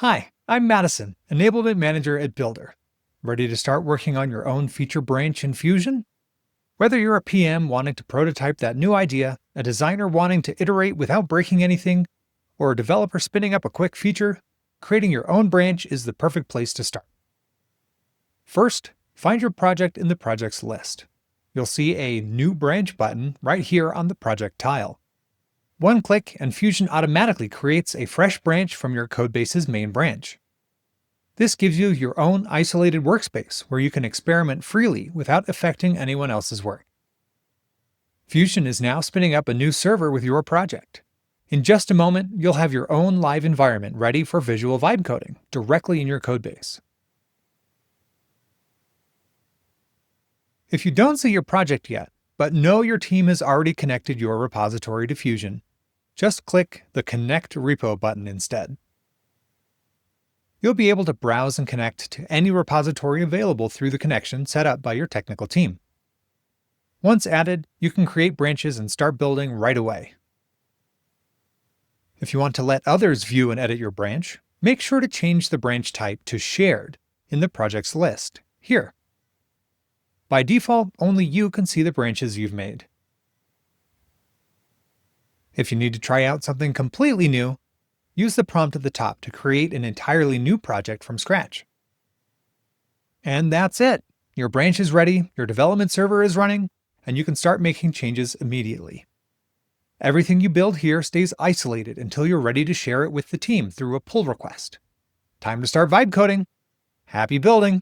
Hi, I'm Madison, Enablement Manager at Builder. Ready to start working on your own feature branch in Fusion? Whether you're a PM wanting to prototype that new idea, a designer wanting to iterate without breaking anything, or a developer spinning up a quick feature, creating your own branch is the perfect place to start. First, find your project in the projects list. You'll see a New Branch button right here on the project tile. One click and Fusion automatically creates a fresh branch from your codebase's main branch. This gives you your own isolated workspace where you can experiment freely without affecting anyone else's work. Fusion is now spinning up a new server with your project. In just a moment, you'll have your own live environment ready for visual vibe coding directly in your codebase. If you don't see your project yet, but know your team has already connected your repository to Fusion, just click the Connect Repo button instead. You'll be able to browse and connect to any repository available through the connection set up by your technical team. Once added, you can create branches and start building right away. If you want to let others view and edit your branch, make sure to change the branch type to Shared in the projects list, here. By default, only you can see the branches you've made. If you need to try out something completely new, use the prompt at the top to create an entirely new project from scratch. And that's it! Your branch is ready, your development server is running, and you can start making changes immediately. Everything you build here stays isolated until you're ready to share it with the team through a pull request. Time to start vibe coding! Happy building!